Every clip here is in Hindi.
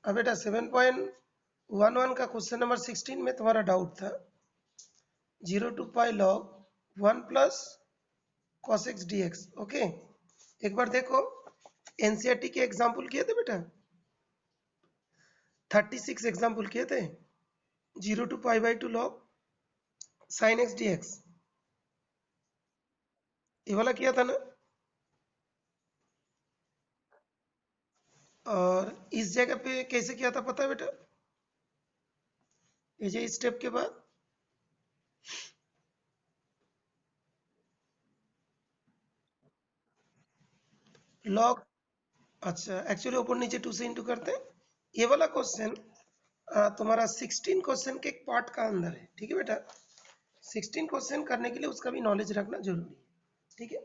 अब बेटा 7.11 का क्वेश्चन नंबर 16 में तुम्हारा डाउट था 0 to pi log 1 plus cos x dx। Okay, एक बार देखो एनसीईआरटी के एग्जाम्पल किए थे बेटा, 36 एग्जाम्पल किए थे 0 to pi by 2 log sin x dx, ये वाला किया था ना। और इस जगह पे कैसे किया था पता है बेटा, ये जो स्टेप के बाद लॉग, अच्छा एक्चुअली ऊपर नीचे 2 से इंटू करते हैं। ये वाला क्वेश्चन तुम्हारा 16 क्वेश्चन के एक पार्ट का अंदर है, ठीक है बेटा। 16 क्वेश्चन करने के लिए उसका भी नॉलेज रखना जरूरी है, ठीक है।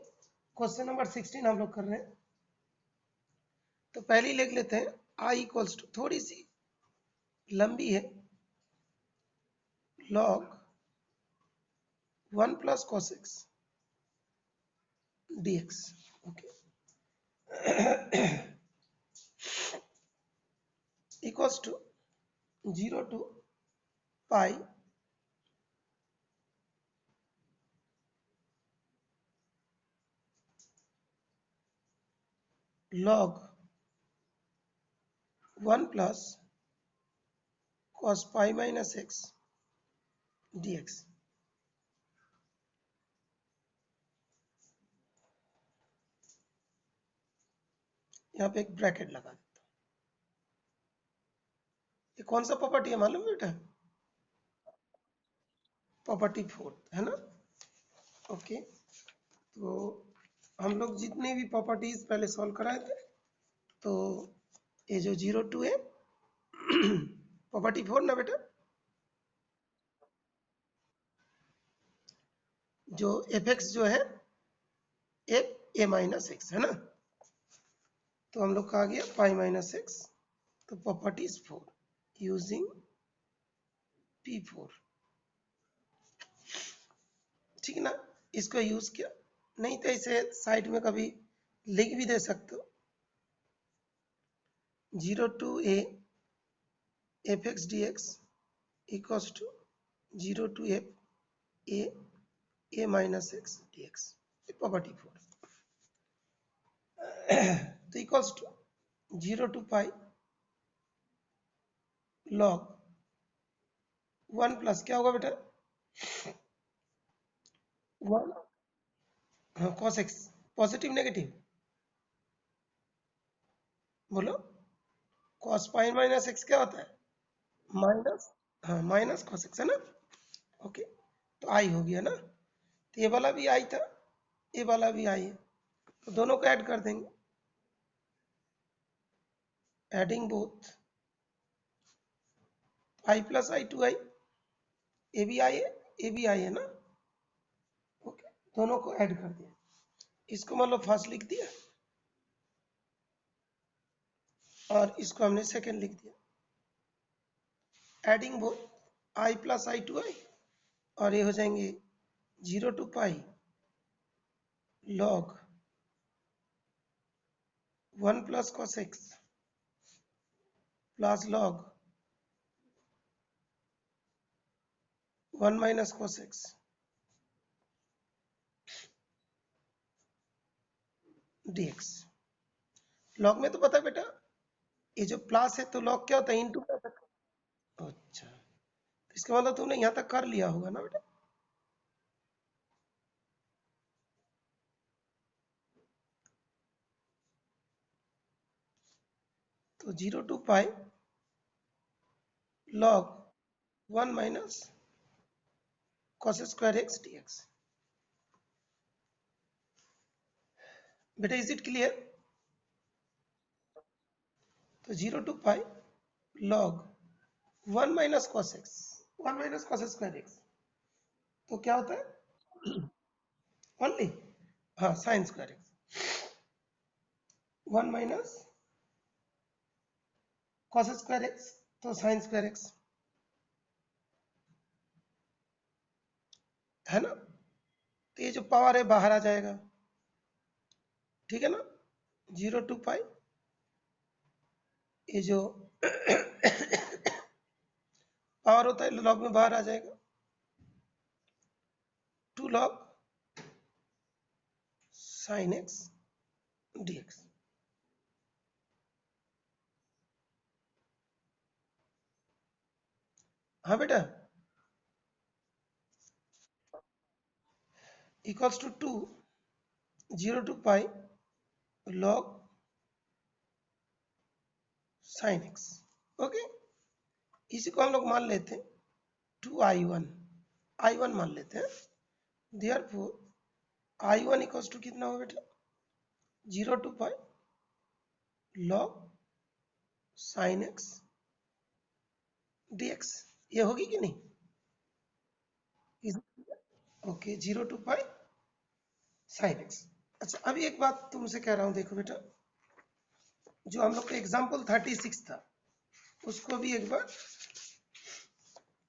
क्वेश्चन नंबर 16 हम लोग कर रहे हैं, तो पहले ही लिख लेते हैं आई इक्वल्स टू, थोड़ी सी लंबी है, log 1 plus cos x dx। Okay, equals to 0 to pi log 1 plus cos pi minus x dx। यहाँ पे एक ब्रैकेट लगा देता हूँ। ये कौन सा प्रॉपर्टी है मालूम बेटा, प्रॉपर्टी 4 है ना। ओके, तो हम लोग जितने भी प्रॉपर्टीज पहले सॉल्व कराए थे, तो ये जो 0 2 है प्रॉपर्टी 4 ना बेटा, जो एफ एक्स जो है एफ ए माइनस एक्स है ना, तो हम लोग का आ गया पाई माइनस एक्स, तो प्रॉपर्टीज 4 यूजिंग P4, ठीक है ना। इसको यूज किया, नहीं तो इसे साइड में कभी लिख भी दे सकते हो, 0 to a f x d x equals to 0 to f a minus x d x, property 4। तो equals to 0 to pi log 1 plus क्या होगा बेटा 1, हाँ cos x, पॉजिटिव नेगेटिव बोलो, cos पाई माइनस एक्स क्या होता है माइनस, हाँ माइनस cos x है ना। ओके, तो आई हो गया ना, तो ये वाला भी आई था, ये वाला भी आई है, तो दोनों को ऐड कर देंगे, adding both i plus i two i, ए भी आई है ए भी आई है ना। ओके, दोनों को ऐड कर दिया, इसको मतलब फर्स्ट लिख दिया और इसको हमने सेकंड लिख दिया, adding both i plus i two i, और ये हो जाएंगे 0 to pi log 1 plus cos x plus log 1 minus cos x dx। log में तो पता है बेटा, ये जो प्लस है तो log क्या होता है इनटू क्या होता है। अच्छा, तो इसका मतलब तुमने यहां तक कर लिया होगा ना बेटा। तो 0 to pi log 1 minus cos square x dx। बेटा इज इट क्लियर, तो 0 to pi log 1 minus cos x, 1 minus cos square x, तो क्या होता है ओनली, हाँ sine square x, 1 minus cos square x, तो साइन स्क्वायर एक्स है ना। तो ये जो पावर है बाहर आ जाएगा, ठीक है ना। 0 to pi ये जो पावर होता है लॉग में बाहर आ जाएगा, 2 log sin x dx। हाँ बेटा, equals to 2 0 to pi log sin x। Okay, इसी को हम लोग मान लेते हैं 2i1, i1 मान लेते हैं। देयरफॉर i1 इक्वल्स टू कितना होगा बेटा, 0 to pi log sin x dx। ये होगी कि नहीं? Okay, 0 to pi sin x। अच्छा, अभी एक बात तुमसे कह रहा हूं, देखो बेटा, जो हम लोग का एग्जाम्पल 36 था उसको भी एक बार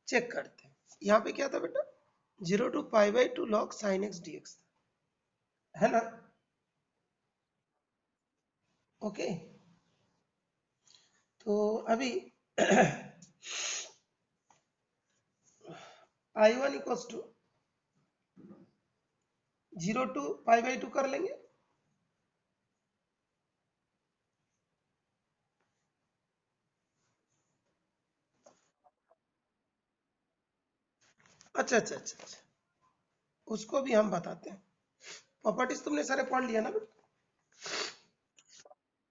चेक करते हैं। यहाँ पे क्या था बेटा, 0 to pi by 2 log sin x dx, है ना? ओके, तो अभी i1 equals to 0 to pi by 2 कर लेंगे। अच्छा अच्छा अच्छा अच्छा, उसको भी हम बताते हैं। प्रॉपर्टीज तुमने सारे पढ़ लिया ना बेटा?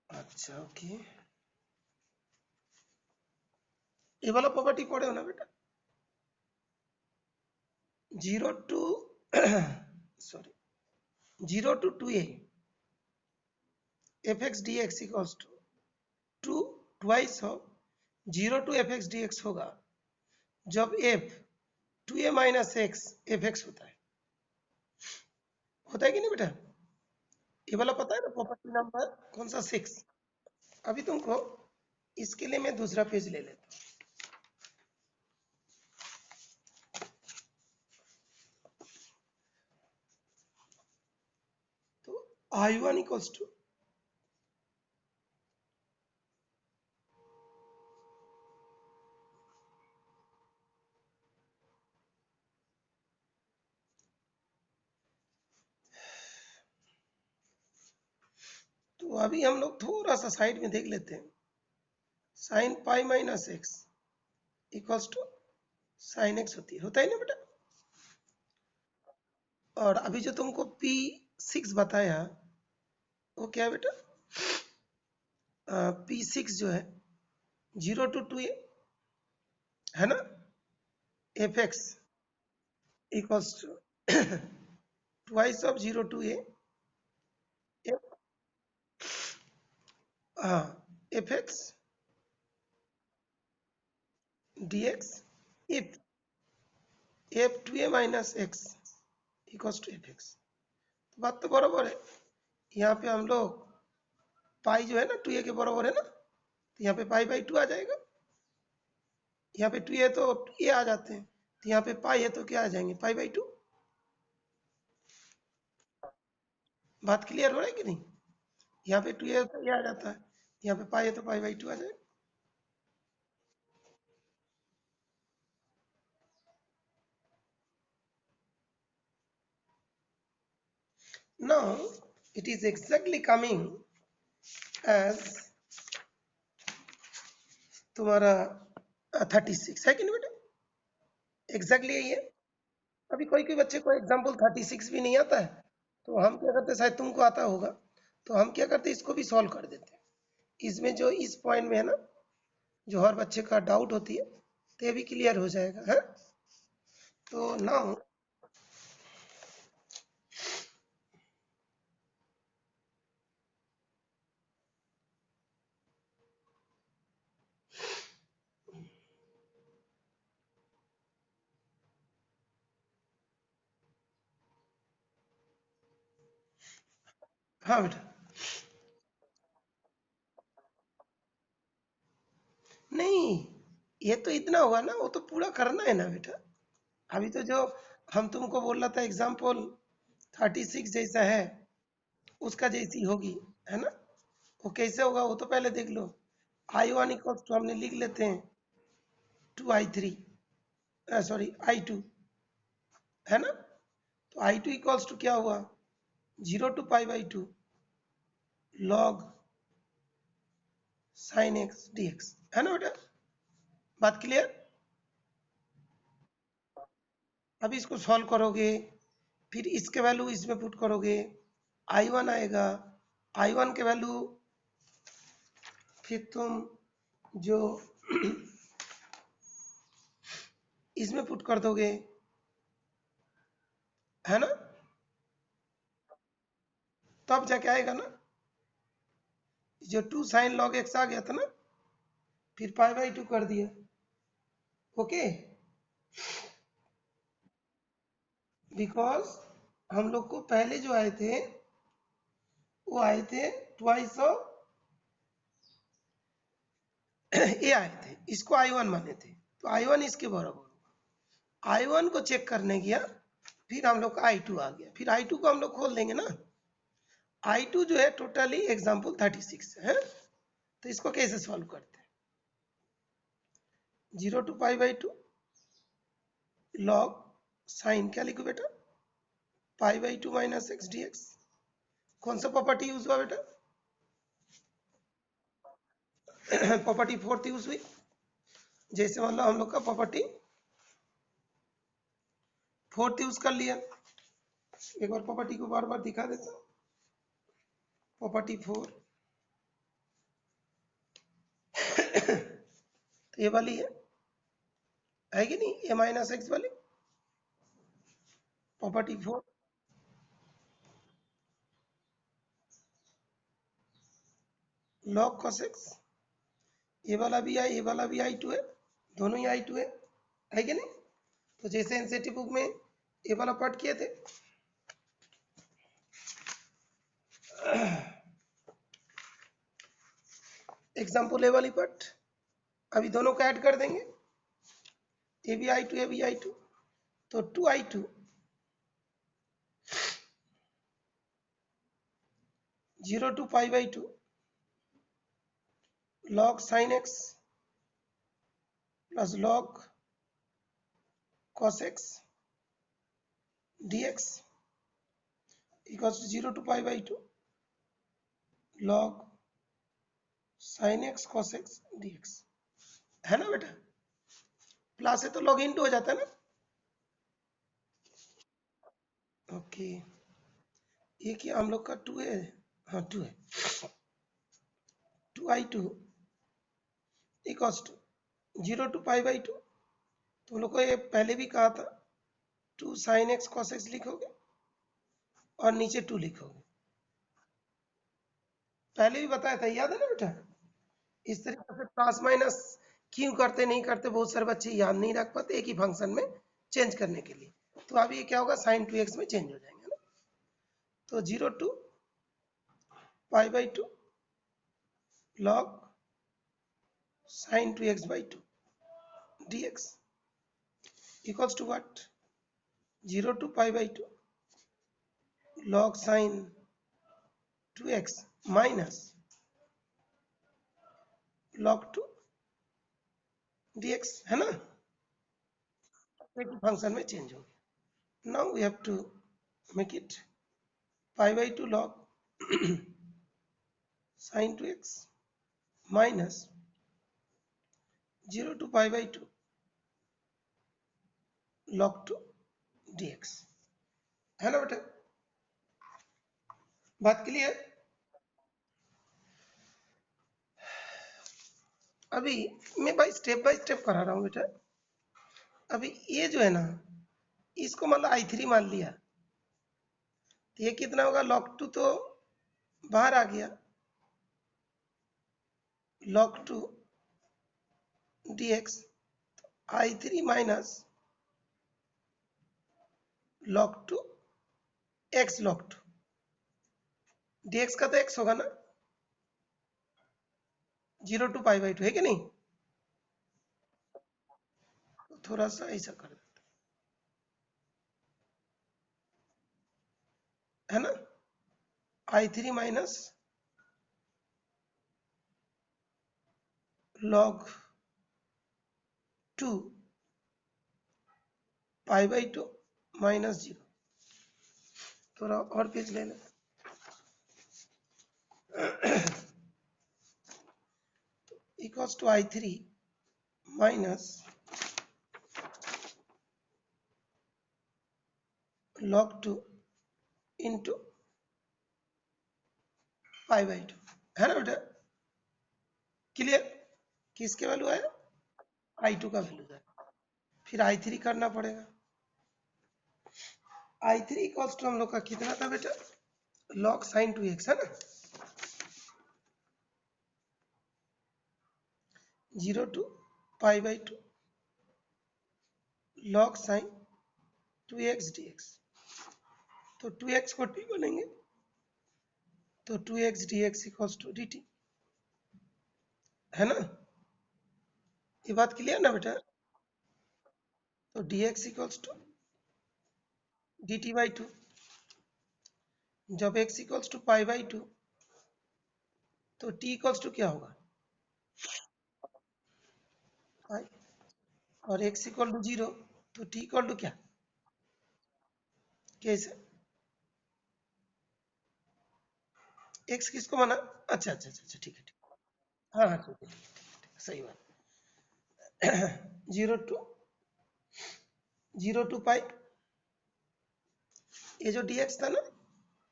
अच्छा ओके, ये वाला प्रॉपर्टी पढ़े हो ना बेटा? 0 to sorry 0 to 2a fx dx equals to 2 twice of 0 to fx dx होगा जब f 2a minus x fx होता है कि नहीं बेटा? ये वाला पता है ना, प्रॉपर्टी नंबर कौन सा, 6। अभी तुमको इसके लिए मैं दूसरा पेज ले लेता हूँ। तो i1 इक्वल्स टू तो अभी हम लोग थोड़ा सा साइड में देख लेते हैं। Sine pi minus x equals to sine x होता है ना बेटा? और अभी जो तुमको P6 बताया वो क्या है बेटा? P6 जो है 0 to 2a, है ना? F x equals to twice of 0 to a f x d x if f 2a minus x equals to f x. बात तो बराबर है। यहाँ पे हम लोग पाई जो है ना 2a के बराबर है ना, तो यहाँ पे पाई बाई 2 आ जाएगा। यहाँ पे 2 है तो ए आ जाते हैं, तो यहाँ पे पाई है तो क्या आ जाएंगे, पाई बाई 2। बात क्लियर हो रहा है कि नहीं? यहाँ पे 2 है तो ये आ जाता है, यहाँ पे पाई है तो पाई बाई 2 आ जाएगा। Now it is exactly coming as तुम्हारा 36 है कि नहीं बेटा? एग्जैक्टली यही है। अभी कोई कोई बच्चे को एग्जाम्पल 36 भी नहीं आता है, तो हम क्या करते हैं, शायद तुमको आता होगा, तो हम क्या करते हैं, इसको भी सॉल्व कर देते हैं। इसमें जो इस पॉइंट में है ना, जो हर बच्चे का डाउट होती है, तो ये भी क्लियर हो जाएगा है। तो नाउ हाँ बेटा, नहीं ये तो इतना हुआ ना, वो तो पूरा करना है ना बेटा। अभी तो जो हम तुमको बोल रहा था एग्जाम्पल 36 जैसा है, उसका जैसी होगी, है ना? वो कैसे होगा वो तो पहले देख लो। I1 इक्वल्स टू हमने लिख लेते हैं 2I3, सॉरी I2, है ना। तो I2 इक्वल्स टू क्या हुआ, 0 to π/2 log sin x dx, है ना बेटा। बात क्लियर। अब इसको सॉल्व करोगे, फिर इसके वैल्यू इसमें पुट करोगे, I1 आएगा, I1 के वैल्यू फिर तुम जो इसमें पुट कर दोगे, है ना, तब जाके आएगा ना, जो 2 sin log x आ गया था ना, फिर π/2 कर दिया। ओके, बिकॉज हम लोग को पहले जो आए थे वो आए थे ट्वाइस ऑफ ए आए थे, इसको I1 माने थे, तो I1 इसके बराबर होगा। I1 को चेक करने गया, फिर हम लोग का I2 आ गया, फिर I2 को हम लोग खोल देंगे ना। I2 जो है टोटली एग्जाम्पल 36 है, तो इसको कैसे सॉल्व करते हैं, 0 to π/2 log साइन क्या लिखो बेटा, π/2 माइनस एक्स dx। कौन सा प्रॉपर्टी यूज हुआ बेटा, प्रॉपर्टी फोर्थ यूज हुई। जैसे मतलब हम लोग का प्रॉपर्टी फोर्थ यूज कर लिया, एक बार प्रॉपर्टी को बार बार दिखा देता हूँ। प्रॉपर्टी 4 तो ये वाली है कि नहीं, ए माइनस एक्स वाली प्रॉपर्टी 4, लॉग कॉस एक्स, ये वाला भी है, ये वाला भी I2 है, दोनों ही I2 है कि नहीं। तो जैसे एनसीईआरटी बुक में ये वाला पार्ट किए थे, एग्जाम्पल ए वाली पार्ट, अभी दोनों को ऐड कर देंगे, ये भी I2 है, भी I2, तो 2I2 0 to π/2 log sin x plus log cos x dx equals to 0 to π/2 log sin x cos x dx, है ना बेटा। प्लस है तो लॉग इन टू हो जाता है ना। ओके, ये क्या हम लोग का 2 है, हाँ 2 है, 2I2 इक्वल्स टू 0 to π/2, तुम लोग को ये पहले भी कहा था, 2 sin x cos x लिखोगे और नीचे 2 लिखोगे, पहले भी बताया था, याद है ना बेटा। इस तरीके से प्लस माइनस क्यों करते नहीं करते, बहुत सारे बच्चे याद नहीं रख पाते एक ही फंक्शन में चेंज करने के लिए। तो अब ये क्या होगा, sin 2x में चेंज हो जाएंगे ना। तो 0 to π/2 log sin 2x/2 dx equals to what, 0 to π/2 log sin 2x minus log 2 dx, है ना, एक ही फंक्शन में चेंज हो गया। Now we have to make it π/2 log sin 2x minus 0 to π/2 log 2 dx, है ना बेटा। बात क्लियर। अभी मैं बाय स्टेप करा रहा हूँ बेटा। अभी ये जो है ना, इसको मतलब I3 मान लिया, तो ये कितना होगा, log 2 तो बाहर आ गया, log 2 dx, I3 minus log 2 x log 2 dx का तो x होगा ना, 0 to π/2 है कि नहीं। तो थोड़ा सा ऐसा कर देते है ना, I3 minus log 2 pi by 2 minus 0। थोड़ा और पेज ले लें। Equals to I3 minus log 2 into pi by 2, है ना बेटा? क्लियर? किसके वैल्यू आया? I2 का वैल्यू है। फिर I3 करना पड़ेगा। I3 इक्वल्स टू हम लोग का कितना था बेटा? log sin 2x, है ना? 0 to pi by 2 log sin 2x dx। तो 2x को t बनेंगे, तो 2x dx equals to dt, है ना? ये बात क्लियर ना बेटा? तो dx equals to dt by 2। जब x equals to pi by 2 तो t इक्वल्स टू क्या होगा? पाई। और x इक्वल टू 0 तो t इक्वल टू क्या? कैसे? x किसको माना? अच्छा अच्छा अच्छा अच्छा, ठीक है ठीक। हाँ हाँ ठीक है ठीक है ठीक है, सही बात। 0 टू पाई, ये जो dx था ना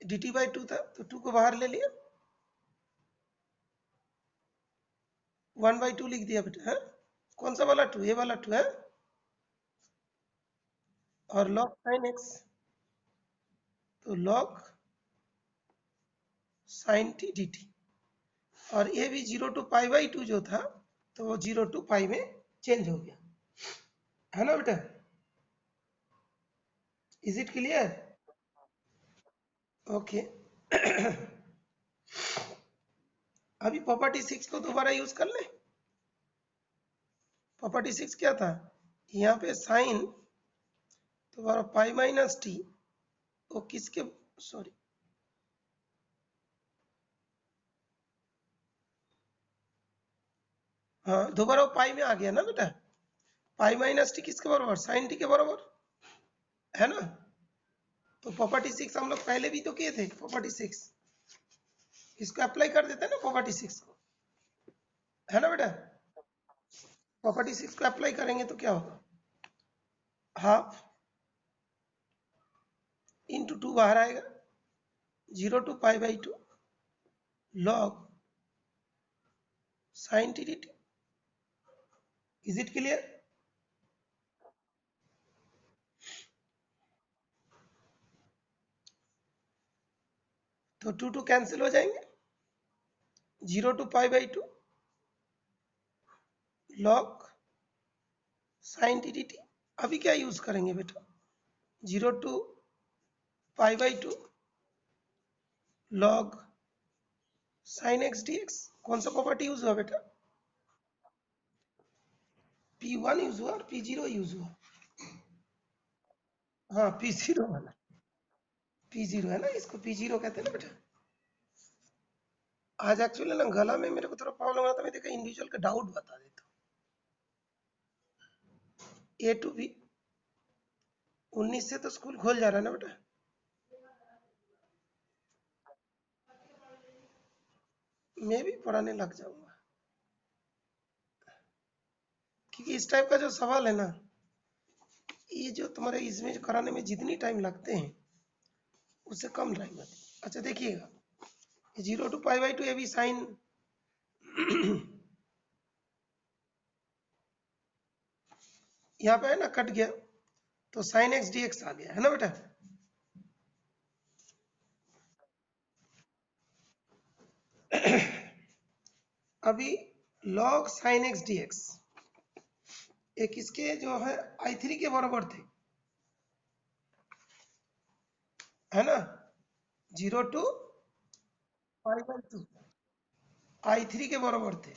dt बाई 2 था, तो 2 को बाहर ले लिया, 1 बाई 2 लिख दिया बेटा, है? कौन सा वाला 2? ये वाला 2 है। और log sin x, तो log sin t dt। और ये भी 0 टू पाई बाई 2 जो था, तो वो 0 टू पाई में चेंज हो गया, है ना बेटा? Is it clear? ओके। अभी प्रॉपर्टी 6 को दोबारा यूज कर ले। प्रॉपर्टी 6 क्या था? यहाँ पे साइन दोबारा पाई माइनस टी, वो किसके, सॉरी, हाँ दोबारा वो पाई में आ गया ना बेटा? पाई माइनस टी किसके बराबर? साइन टी के बराबर, है ना? तो प्रॉपर्टी 6 हम लोग पहले भी तो किए थे। प्रॉपर्टी 6 इसको अप्लाई कर देते हैं ना, प्रॉपर्टी 6 को, है ना बेटा? प्रॉपर्टी 6 को अप्लाई करेंगे तो क्या होगा? हाफ इंटू 2 बाहर आएगा, 0 to pi by 2 log sine t d t. Is it clear? तो 2 टू कैंसिल हो जाएंगे, 0 to pi by 2 log sine t d t. अभी क्या यूज करेंगे बेटा? 0 to pi by 2 log sine x d x. कौन सा प्रॉपर्टी यूज हुआ बेटा? P1 यूज हुआ और P0 यूज हुआ। हाँ P0 वाला, P0 है ना, इसको P0 कहते हैं ना बेटा। आज एक्चुअली ना गला में मेरे को थोड़ा प्रॉब्लम आता है, मैं देखा इंडिविजुअल का डाउट बता देता हूँ। A टू B 19 से तो स्कूल खोल जा रहा है ना बेटा? मैं भी पढ़ाने लग जाऊंगा, क्योंकि इस टाइप का जो सवाल है ना, ये जो तुम्हारे इसमें जो कराने में जितनी टाइम लगते हैं उससे कम टाइम लगती है। अच्छा देखिएगा, 0 टू पाई बाई 2 ये भी साइन यहाँ पे है ना, कट गया, तो साइन एक्स डी एक्स आ गया, है ना बेटा? अभी log sin x dx एक इसके जो है I3 के बराबर थे, है ना? 0 टू पाई बाई 2 I3 के बराबर थे।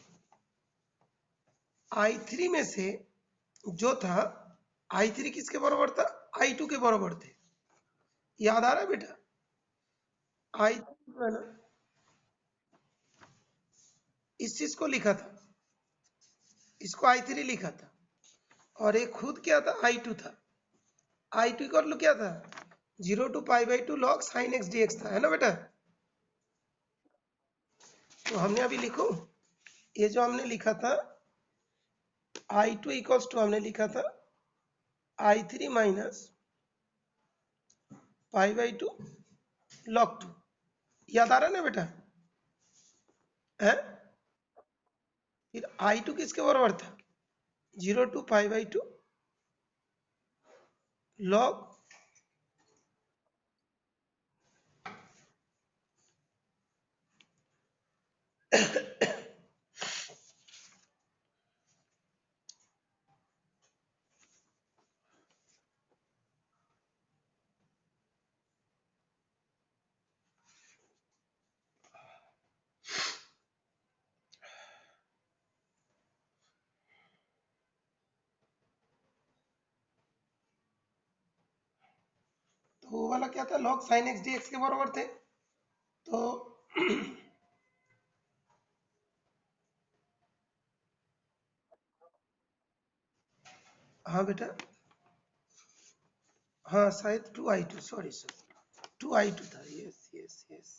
I3 में से जो था, I3 किसके बराबर था? I2 के बराबर थे। याद आ रहा है बेटा? I3 जो है ना, इस चीज को लिखा था, इसको I3 लिखा था और ये खुद क्या था I2 था। I2 का मतलब क्या था 0 to π/2 log sin x dx था, है ना बेटा। तो हमने अभी लिखो ये जो हमने लिखा था I2 इक्वल्स टू हमने लिखा था I3 माइनस π/2 log 2। याद आ रहा है ना बेटा है। फिर I2 किसके बराबर था 0 to π/2 log तो वो वाला क्या था log sin x dx के बराबर थे। तो हाँ बेटा हाँ शायद 2I2 सॉरी 2I2 था। यस यस यस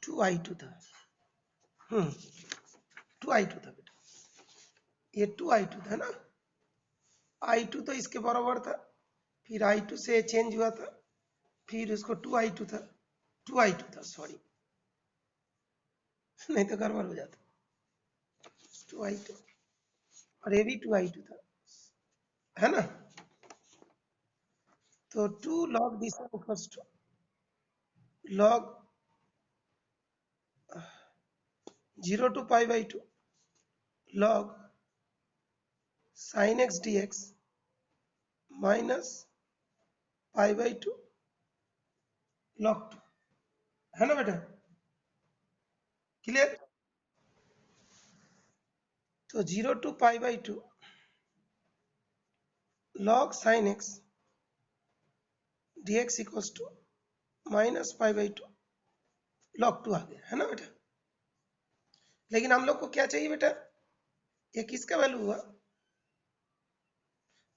2I2 था। 2I2 था बेटा, ये 2I2 था ना। I2 तो इसके बराबर था, फिर I2 से चेंज हुआ था, फिर उसको 2I2 था, 2I2 था सॉरी नहीं तो गड़बड़ हो जाता। 2I2 और ये भी 2I2 था, है ना। तो 2 log this equals to log 0 to π/2 log sin x dx minus π/2 log 2, है ना बेटा। क्लियर। तो 0 to π/2 log sin x dx equals to minus π/2 log 2 आ गया, है ना बेटा। लेकिन हम लोग को क्या चाहिए बेटा, ये किसका वैल्यू हुआ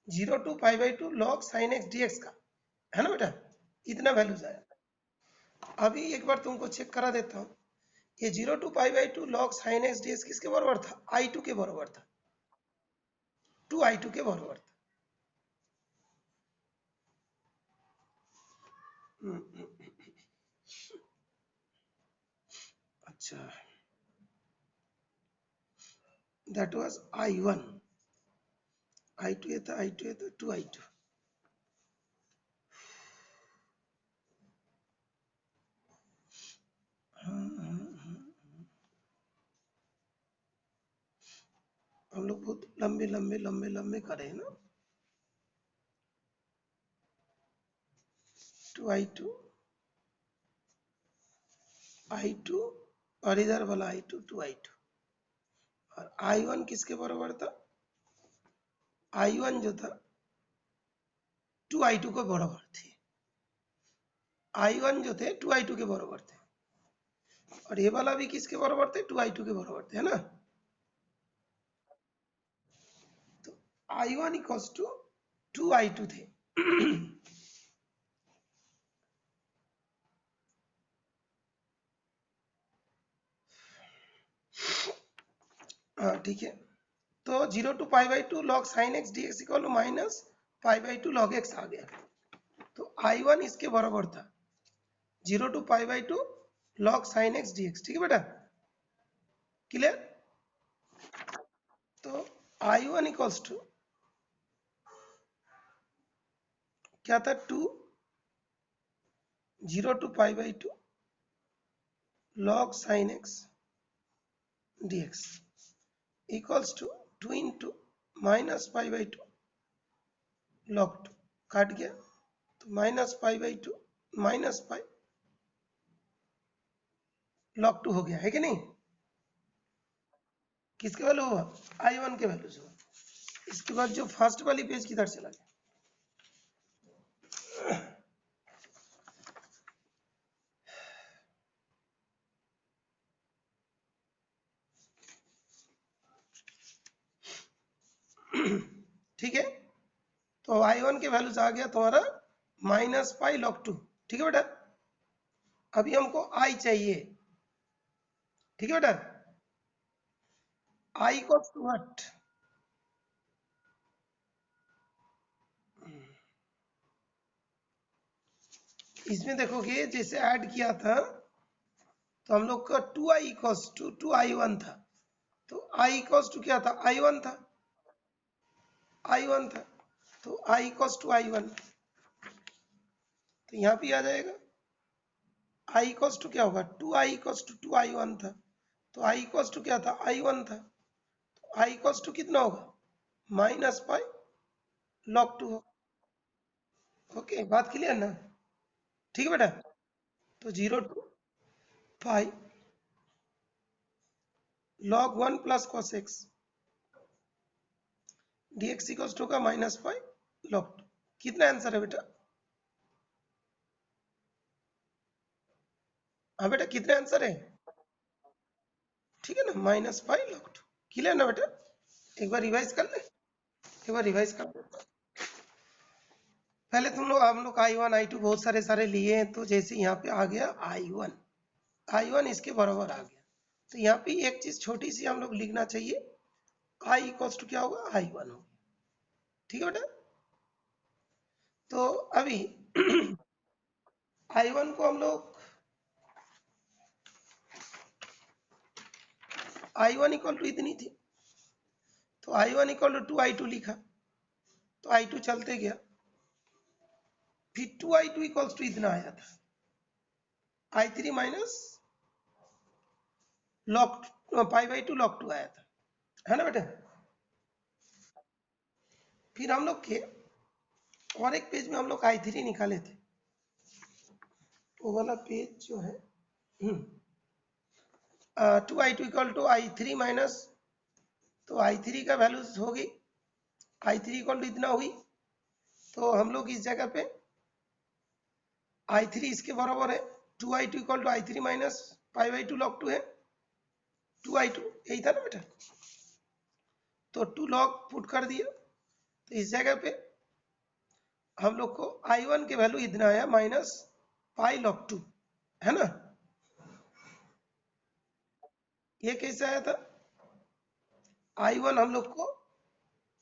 0 to π/2 log sin x dx का, है ना बेटा। इतना वैल्यूज आया। अभी एक बार तुमको चेक करा देता हूँ, ये 0 to π/2 log sin x dx किसके बराबर था I2 के बराबर था, 2I2 के बराबर था। अच्छा दैट वाज I1, I2 ये था, I2 ये था 2I2। हम लोग बहुत लंबे लंबे लंबे लंबे करे हैं ना। 2I2 I2 और इधर वाला I2 2I2 और I1 किसके बराबर था I1 जो था 2I2 के बराबर थे। I1 जो थे 2I2 के बराबर थे और ये वाला भी किसके बराबर थे 2I2 के बराबर थे, है ना। तो I1 इक्वल्स टू 2I2 थे। हाँ ठीक है। तो 0 to π/2 log sin x dx equal minus π/2 log x आ गया। तो I1 इसके बराबर था 0 to π/2 log sin x dx, ठीक है बेटा। क्लियर। तो I1 इक्वल्स टू क्या था 0 to π/2 log sin x dx equals to 2 into minus π/2 log 2 काट गया तो माइनस π/2 माइनस पाई log 2 हो गया, है कि नहीं। किसके वैल्यू हुआ I1 के वैल्यू से हुआ। इसके बाद जो फर्स्ट वाली पेज किधर चला गया। ठीक है, तो I1 के वैल्यूज आ गया तुम्हारा -π log 2। ठीक है बेटा, अभी हमको I चाहिए। ठीक है बेटा, I इक्वल्स टू व्हाट? इसमें देखोगे जैसे ऐड किया था तो हम लोग का 2i इक्वल्स टू 2i1 था, तो I इक्वल्स टू क्या था? I1 था, I1 था, तो I इक्वल्स टू I1, तो यहाँ पे आ जाएगा I इक्वल्स टू क्या होगा? 2i इक्वल्स टू 2i1 था, तो I इक्वल्स टू क्या था? I1 था, तो I इक्वल्स टू कितना होगा? -π log 2 होगा। ओके, बात क्लियर ना? ठीक है बेटा, तो 0 to π log 1 plus cos x dx equals to का -π log 2। कितना आंसर है बेटा? हाँ बेटा, कितने आंसर है? ठीक है ना, -π log 2। क्लियर ना बेटा? एक बार रिवाइज कर ले, एक बार रिवाइज कर ले। पहले हम लोग I1 I2 बहुत सारे लिए हैं, तो जैसे यहाँ पे आ गया I1 इसके बराबर आ गया, तो यहाँ पे एक चीज छोटी सी हम लोग लिखना चाहिए, I इक्वल्स टू क्या होगा? I1 होगा। ठीक है बेटा, तो अभी I1 को हम लोग I1 इक्वल टू इतनी थी, तो I1 इक्वल टू 2i2 लिखा, तो I2 चलते गया, फिर 2i2 इक्वल्स टू इतना आया था, I3 माइनस log π/2 log 2 आया था, है ना बेटा? फिर हम लोग के और एक पेज में हम लोग I3 निकाले थे, वो वाला पेज जो है 2i2 equal to I3 minus, तो I3 का वैल्यू होगी I3 इक्वल टू इतना हुई, तो हम लोग इस जगह पे I3 इसके बराबर है 2i2 equal to I3 minus π/2 log 2 है 2i2, यही था ना बेटा? तो 2 log पुट कर दिया, तो इस जगह पे हम लोग को I1 के वैल्यू इतना आया -π log 2, है ना? ये कैसे आया था? I1 हम लोग को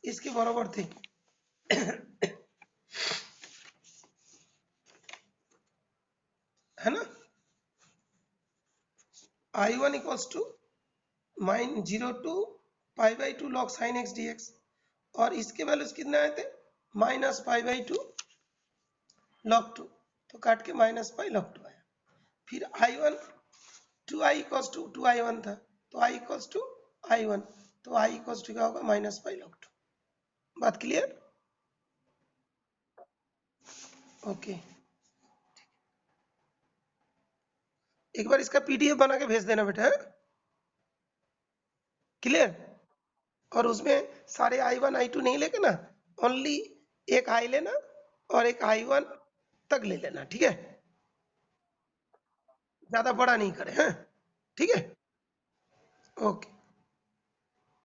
इसके बराबर थे है ना? I1 equals to -0 to π/2 log sin x dx, और इसके वैल्यूज कितने आए थे? -π/2 log 2, तो काट के -π log 2 आया। फिर I1 2i equals to 2i1 था, तो I इक्वल्स टू I1, तो I इक्वल्स टू क्या होगा? -π log 2। बात क्लियर? ओके, एक बार इसका PDF बना के भेज देना बेटा, क्लियर? और उसमें सारे I1 I2 नहीं लेके ना, ओनली एक I लेना और एक I1 तक ले लेना, ठीक है? ज्यादा बड़ा नहीं करे, हैं? ठीक है, ओके।